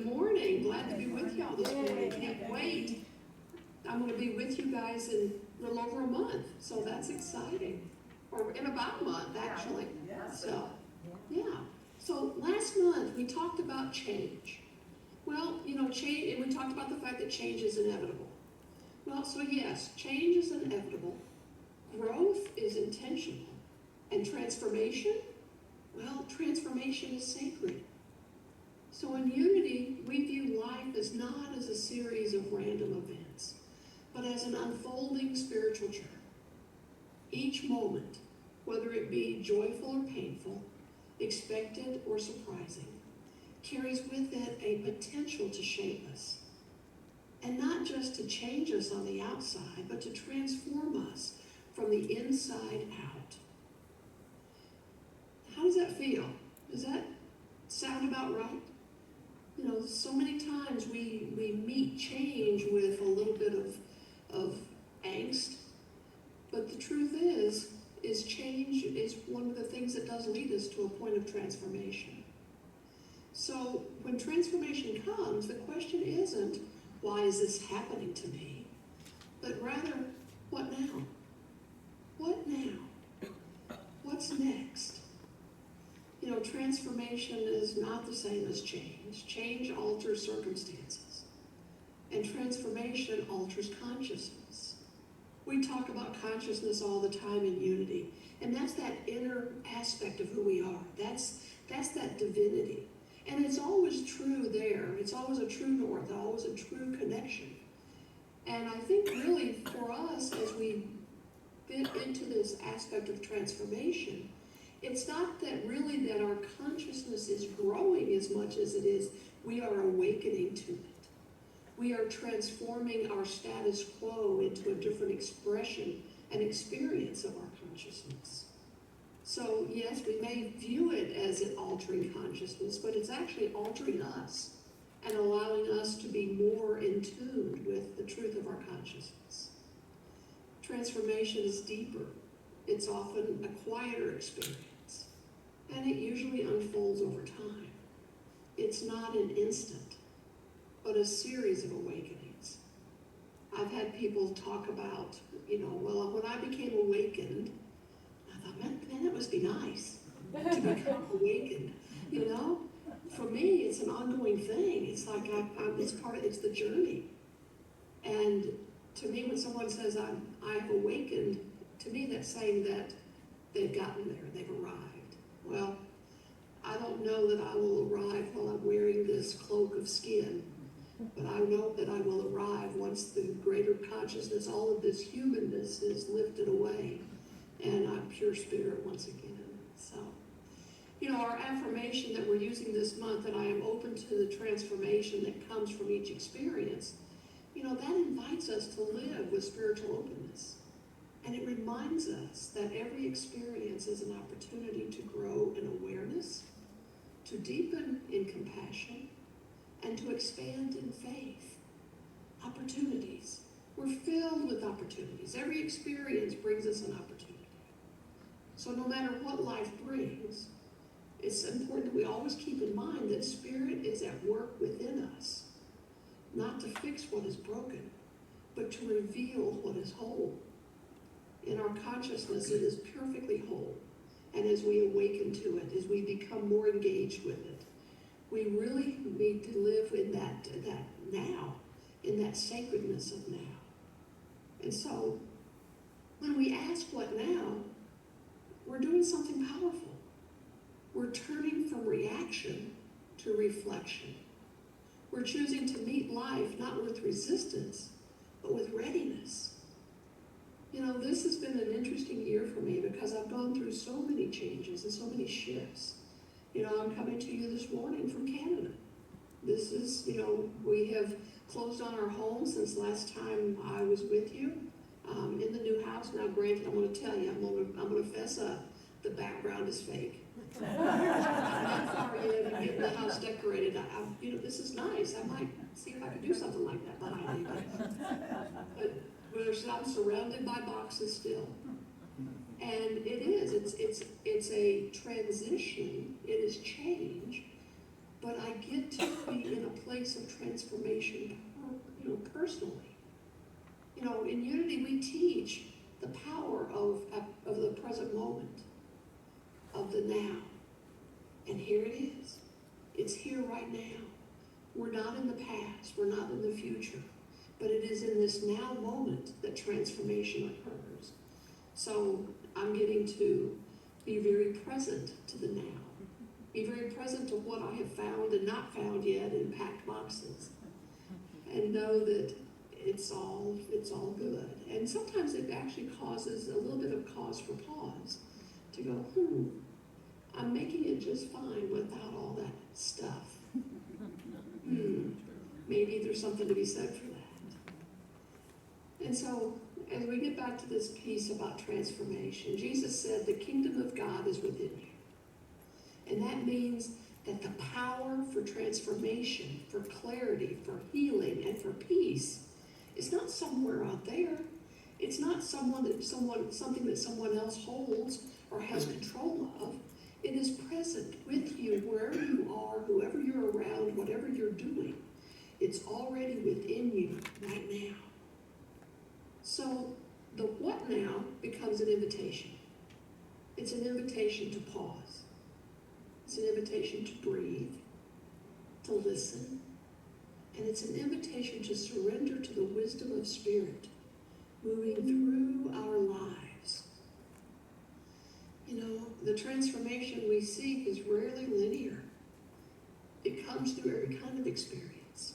morning. Glad to be with y'all this morning. Can't wait. I'm going to be with you guys in a little over a month, so that's exciting. Or in about a month, actually. So, yeah. So last month we talked about change. Well, change, and we talked about the fact that change is inevitable. Well, so yes, change is inevitable. Growth is intentional. And transformation? Well, transformation is sacred. So in Unity, we view life as not as a series of random events, but as an unfolding spiritual journey. Each moment, whether it be joyful or painful, expected or surprising, carries with it a potential to shape us. And not just to change us on the outside, but to transform us from the inside out. How does that feel? Does that sound about right? So many times we meet change with a little bit of angst, but the truth is change is one of the things that does lead us to a point of transformation. So when transformation comes, the question isn't, why is this happening to me? But rather, what now? What now? What's next? Transformation is not the same as change. Change alters circumstances, and transformation alters consciousness. We talk about consciousness all the time in Unity, and that's that inner aspect of who we are. That's that divinity. And it's always true there. It's always a true north, always a true connection. And I think really for us, as we fit into this aspect of transformation, it's not that our consciousness is growing as much as it is we are awakening to it. We are transforming our status quo into a different expression and experience of our consciousness. So yes, we may view it as an altering consciousness, but it's actually altering us and allowing us to be more in tune with the truth of our consciousness. Transformation is deeper. It's often a quieter experience, and it usually unfolds over time. It's not an instant, but a series of awakenings. I've had people talk about, when I became awakened, I thought, man, that must be nice to become awakened. For me, it's an ongoing thing. It's like it's the journey. And to me, when someone says I've awakened, to me, that's saying that they've gotten there, they've arrived. Well, I don't know that I will arrive while I'm wearing this cloak of skin, but I know that I will arrive once the greater consciousness, all of this humanness is lifted away, and I'm pure spirit once again. So, our affirmation that we're using this month, that I am open to the transformation that comes from each experience, that invites us to live with spiritual openness. And it reminds us that every experience is an opportunity to grow in awareness, to deepen in compassion, and to expand in faith. Opportunities. We're filled with opportunities. Every experience brings us an opportunity. So no matter what life brings, it's important that we always keep in mind that Spirit is at work within us, not to fix what is broken, but to reveal what is whole. In our consciousness, it is perfectly whole. And as we awaken to it, as we become more engaged with it, we really need to live in that now, in that sacredness of now. And so, when we ask what now, we're doing something powerful. We're turning from reaction to reflection. We're choosing to meet life not with resistance, but with readiness. This has been an interesting year for me because I've gone through so many changes and so many shifts. I'm coming to you this morning from Canada. This is, we have closed on our home since last time I was with you in the new house. Now, granted, I'm going to tell you, I'm going to fess up. The background is fake. I'm not far yet in getting the house decorated. This is nice. I might see if I could do something like that behind me. But I'm surrounded by boxes still. And it's a transition, it is change, but I get to be in a place of transformation, personally. In Unity, we teach the power of the present moment, of the now. And here it is. It's here right now. We're not in the past. We're not in the future. But it is in this now moment that transformation occurs. So I'm getting to be very present to the now. Be very present to what I have found and not found yet in packed boxes. And know that it's all good. And sometimes it actually causes a little bit of cause for pause. To go, I'm making it just fine without all that stuff. Maybe there's something to be said for that. And so, as we get back to this piece about transformation, Jesus said the kingdom of God is within you. And that means that the power for transformation, for clarity, for healing, and for peace is not somewhere out there. It's not something that someone else holds or has control of. It is present with you wherever you are, whoever you're around, whatever you're doing. It's already within you right now. So the what now becomes an invitation. It's an invitation to pause. It's an invitation to breathe, to listen, and it's an invitation to surrender to the wisdom of Spirit moving through our lives. The transformation we seek is rarely linear. It comes through every kind of experience.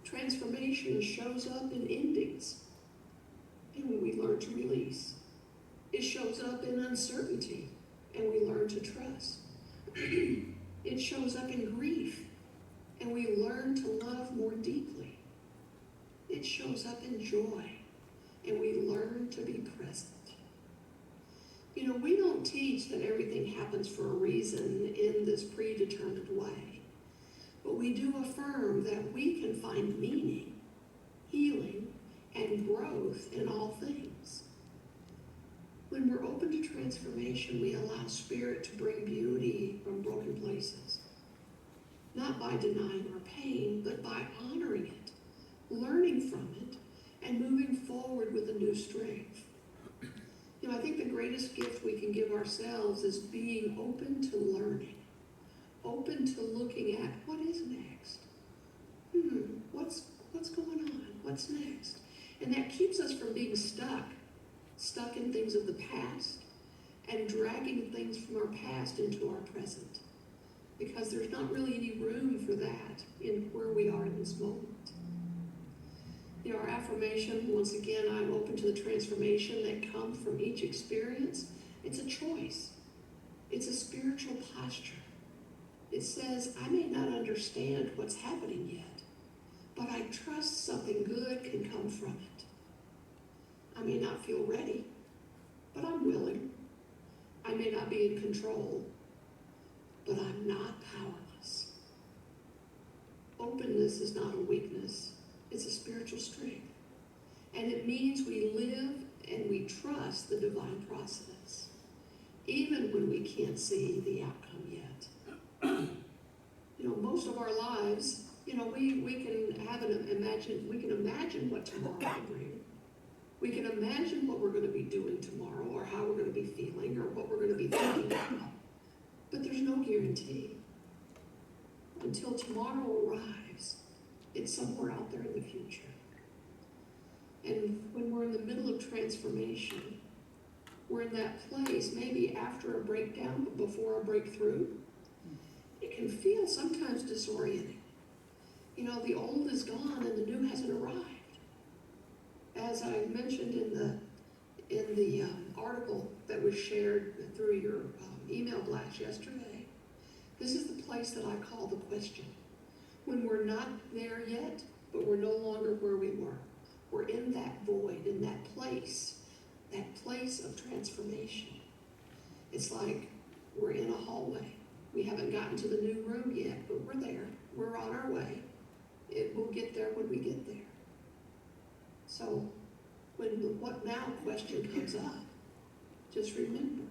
Transformation shows up in endings, and when we learn to release. It shows up in uncertainty, and we learn to trust. It shows up in grief, and we learn to love more deeply. It shows up in joy, and we learn to be present. We don't teach that everything happens for a reason in this predetermined way, but we do affirm that we can find meaning, healing, and growth in all things. When we're open to transformation, we allow Spirit to bring beauty from broken places. Not by denying our pain, but by honoring it, learning from it, and moving forward with a new strength. I think the greatest gift we can give ourselves is being open to learning, open to looking at what is next. What's going on? What's next? And that keeps us from being stuck in things of the past and dragging things from our past into our present. Because there's not really any room for that in where we are in this moment. Our affirmation, once again, I'm open to the transformation that comes from each experience. It's a choice. It's a spiritual posture. It says, I may not understand what's happening yet, but I trust something good can come from it. I may not feel ready, but I'm willing. I may not be in control, but I'm not powerless. Openness is not a weakness. It's a spiritual strength. And it means we live and we trust the divine process, even when we can't see the outcome yet. Most of our lives, we can imagine what tomorrow will bring. We can imagine what we're going to be doing tomorrow, or how we're going to be feeling, or what we're going to be thinking about. But there's no guarantee. Until tomorrow arrives, it's somewhere out there in the future. And when we're in the middle of transformation, we're in that place, maybe after a breakdown, but before a breakthrough. It can feel sometimes disorienting. The old is gone and the new hasn't arrived. As I mentioned in the article that was shared through your email blast yesterday, this is the place that I call the question. When we're not there yet, but we're no longer where we were. We're in that void, in that place of transformation. It's like we're in a hallway. We haven't gotten to the new room yet, but we're there. We're on our way. We'll get there when we get there. So when the what now question comes up, just remember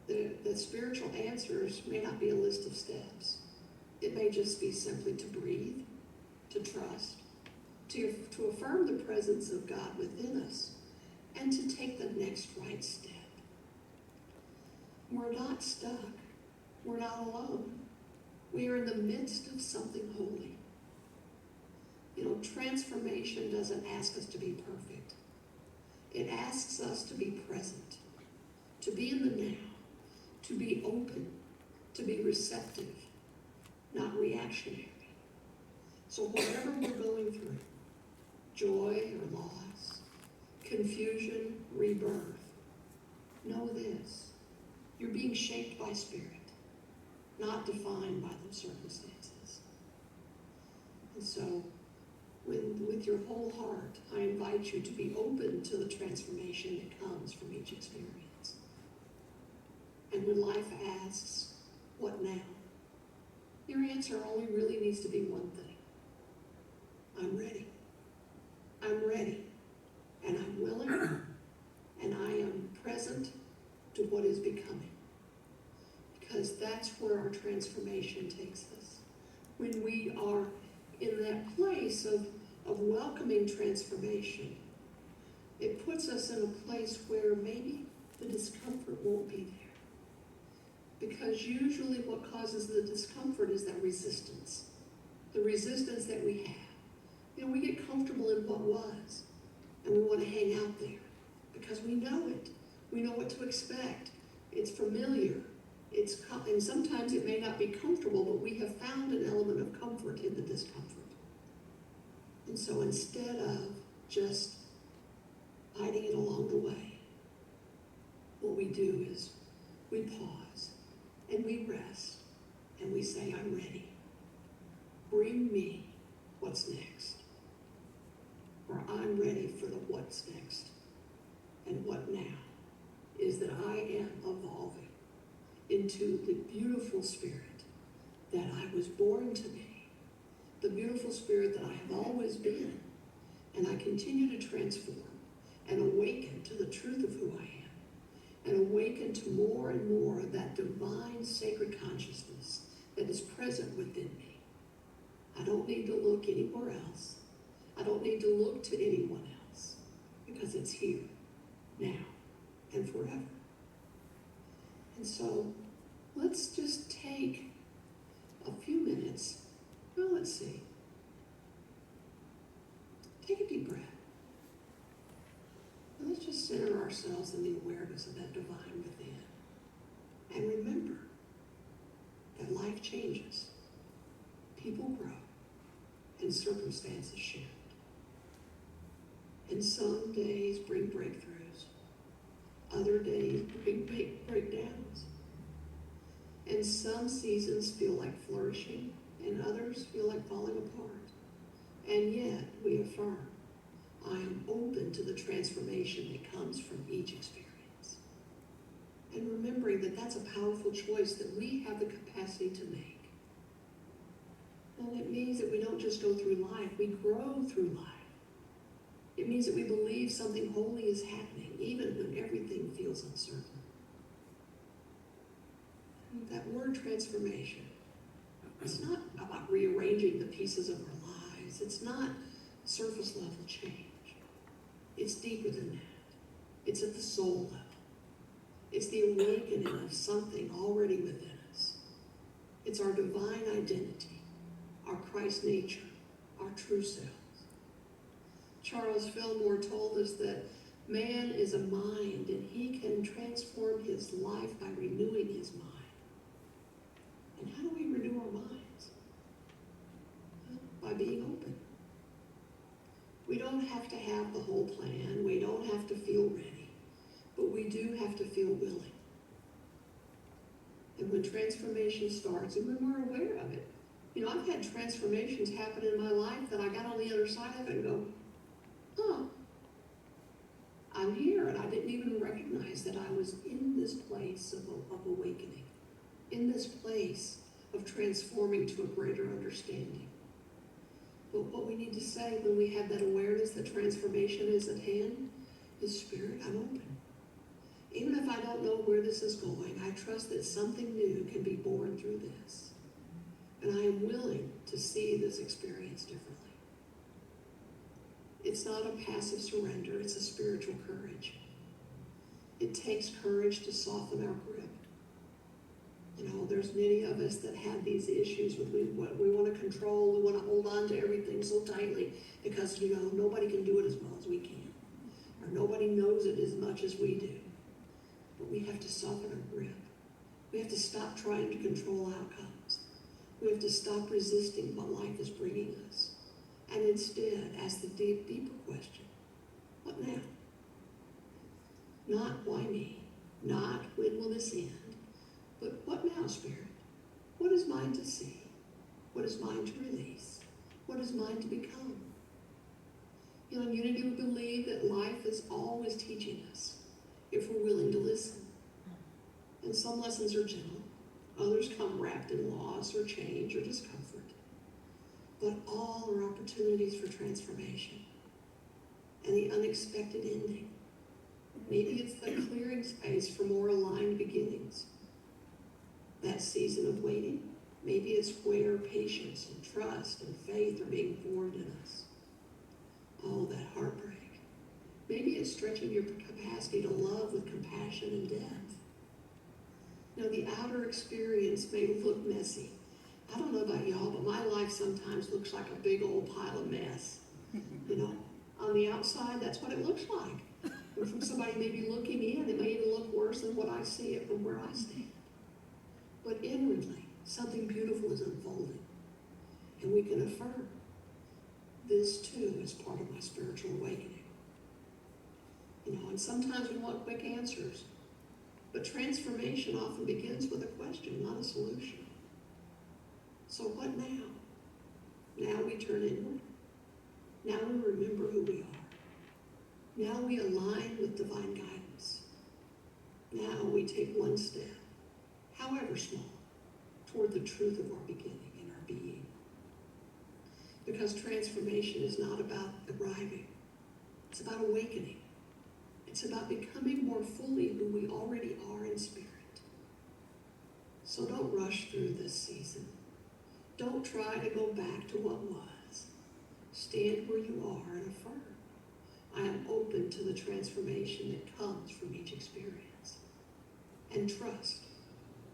that spiritual answers may not be a list of steps. It may just be simply to breathe, to trust, to affirm the presence of God within us, and to take the next right step. We're not stuck. We're not alone. We are in the midst of something holy. You know, transformation doesn't ask us to be perfect. It asks us to be present, to be in the now, to be open, to be receptive, not reactionary. So whatever we're going through, joy or loss, confusion, rebirth, know this: you're being shaped by Spirit, not defined by those circumstances. And so, with your whole heart, I invite you to be open to the transformation that comes from each experience. And when life asks, what now? Your answer only really needs to be one thing: I'm ready. I'm ready, and I'm willing, and I am present to what is becoming. Because that's where our transformation takes us. When we are in that place of welcoming transformation, it puts us in a place where maybe the discomfort won't be there. Because usually what causes the discomfort is that resistance. The resistance that we have. You know, we get comfortable in what was, and we want to hang out there because we know it. We know what to expect. It's familiar. And sometimes it may not be comfortable, but we have found an element of comfort in the discomfort. And so instead of just fighting it along the way, what we do is we pause and we rest and we say, I'm ready. Bring me what's next. Or I'm ready for the what's next. And what now is that I am evolving into the beautiful spirit that I was born to be, the beautiful spirit that I have always been, and I continue to transform and awaken to the truth of who I am, and awaken to more and more of that divine sacred consciousness that is present within me. I don't need to look anywhere else. I don't need to look to anyone else, because it's here, now, and forever. And so let's just take a few minutes. Well, let's see. Take a deep breath. And let's just center ourselves in the awareness of that divine within. And remember that life changes. People grow. And circumstances shift. And some days bring breakthroughs. Other days bring breakdowns. And some seasons feel like flourishing, and others feel like falling apart. And yet we affirm, I am open to the transformation that comes from each experience. And remembering that that's a powerful choice that we have the capacity to make. And it means that we don't just go through life, we grow through life. It means that we believe something holy is happening, even when everything feels uncertain. And that word transformation, it's not about rearranging the pieces of our lives. It's not surface level change. It's deeper than that. It's at the soul level. It's the awakening of something already within us. It's our divine identity, our Christ nature, our true selves. Charles Fillmore told us that man is a mind, and he can transform his life by renewing his mind. And how do we renew our minds? Well, by being open. We don't have to have the whole plan. We don't have to feel ready. But we do have to feel willing. And when transformation starts, and when we're aware of it, you know, I've had transformations happen in my life that I got on the other side of it and go, oh, I'm here, and I didn't even recognize that I was in this place of awakening, in this place of transforming to a greater understanding. But what we need to say when we have that awareness that transformation is at hand is, Spirit, I'm open. Even if I don't know where this is going, I trust that something new can be born through this. And I am willing to see this experience differently. It's not a passive surrender, it's a spiritual courage. It takes courage to soften our grip. You know, there's many of us that have these issues with we want to control, we want to hold on to everything so tightly because, you know, nobody can do it as well as we can. Or nobody knows it as much as we do. But we have to soften our grip. We have to stop trying to control outcomes. We have to stop resisting what life is bringing us. And instead ask the deeper question, what now? Not why me, not when will this end, but what now, Spirit? What is mine to see? What is mine to release? What is mine to become? You know, in Unity we believe that life is always teaching us if we're willing to listen. And some lessons are gentle, others come wrapped in loss or change or discomfort. But all are opportunities for transformation and the unexpected ending. Maybe it's the clearing space for more aligned beginnings. That season of waiting, maybe it's where patience and trust and faith are being formed in us. Oh, that heartbreak. Maybe it's stretching your capacity to love with compassion and depth. Now, the outer experience may look messy. I don't know about y'all, but my life sometimes looks like a big old pile of mess. You know, on the outside, that's what it looks like. And from somebody maybe looking in, it may even look worse than what I see it from where I stand. But inwardly, something beautiful is unfolding. And we can affirm, this too is part of my spiritual awakening. You know, and sometimes we want quick answers. But transformation often begins with a question, not a solution. So what now? Now we turn inward. Now we remember who we are. Now we align with divine guidance. Now we take one step, however small, toward the truth of our beginning and our being. Because transformation is not about arriving. It's about awakening. It's about becoming more fully who we already are in spirit. So don't rush through this season. Don't try to go back to what was. Stand where you are and affirm. I am open to the transformation that comes from each experience. And trust.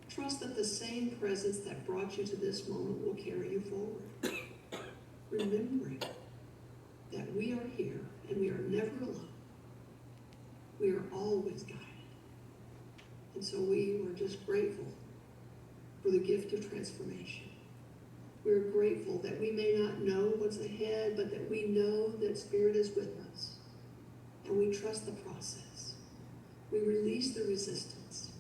Trust that the same presence that brought you to this moment will carry you forward. Remembering that we are here and we are never alone. We are always guided. And so we were just grateful for the gift of transformation. We're grateful that we may not know what's ahead, but that we know that Spirit is with us. And we trust the process. We release the resistance.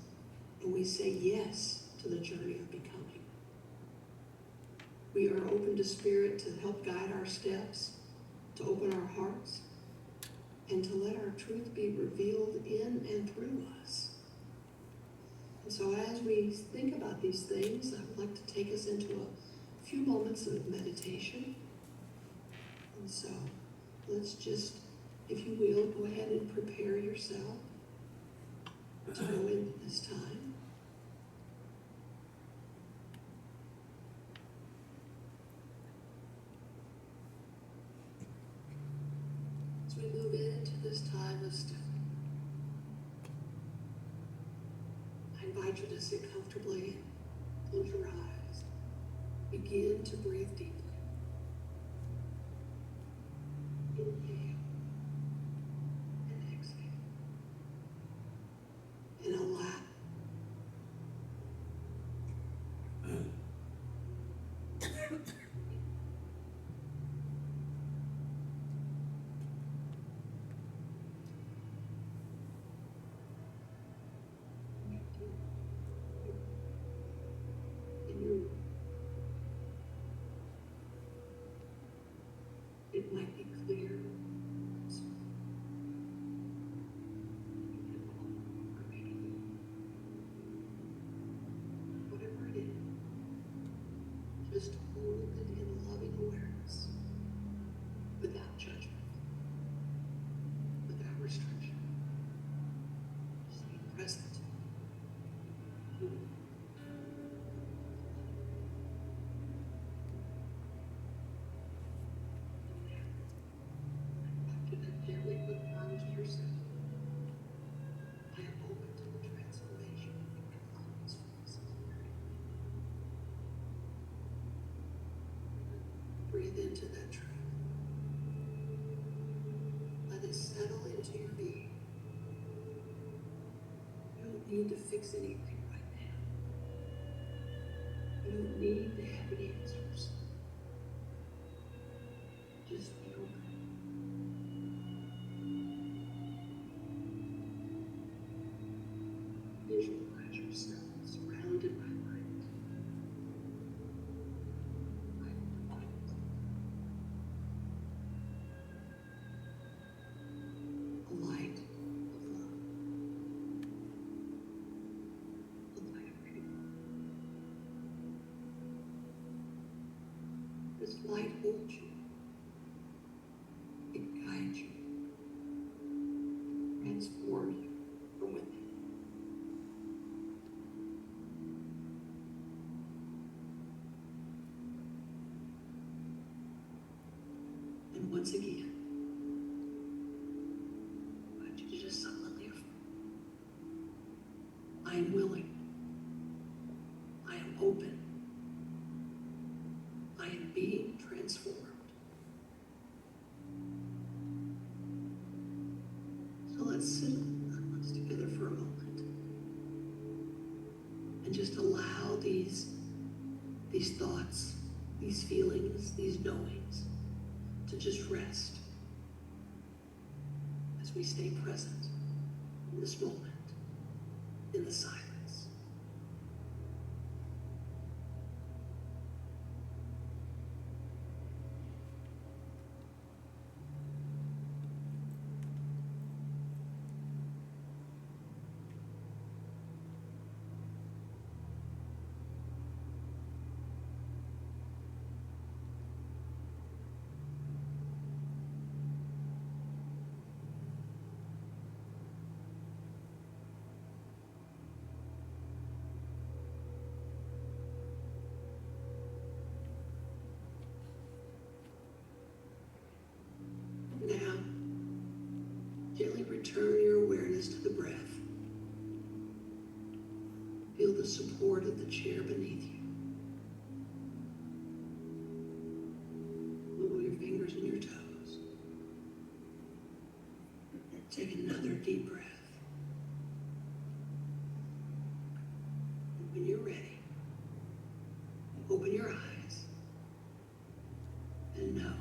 And we say yes to the journey of becoming. We are open to Spirit to help guide our steps, to open our hearts, and to let our truth be revealed in and through us. And so as we think about these things, I would like to take us into a few moments of meditation. And so let's just, if you will, go ahead and prepare yourself to go into this time. As we move into this time of stillness, I invite you to sit comfortably, close your eyes, begin to breathe deeply. Inhale and exhale. And allow. It might be clear. Whatever it is, just hold it in loving awareness, without judgment, without restriction. Just be present. breathe into that truth. Let it settle into your being. You don't need to fix anything right now. You don't need to have any answers. Just be open. Visualize yourself surrounded by light. A light of love. A light of pure. This light holds you. It guides you. Transforms you from within. And once again, I want you to just silently affirm, I am willing. I am open. I am being transformed. So let's sit together for a moment and just allow these thoughts, these feelings, these knowings to just rest as we stay present in this moment, in the silence. Now, gently return your awareness to the breath. Feel the support of the chair beneath you. Wiggle your fingers and your toes. Take another deep breath. And when you're ready, open your eyes and know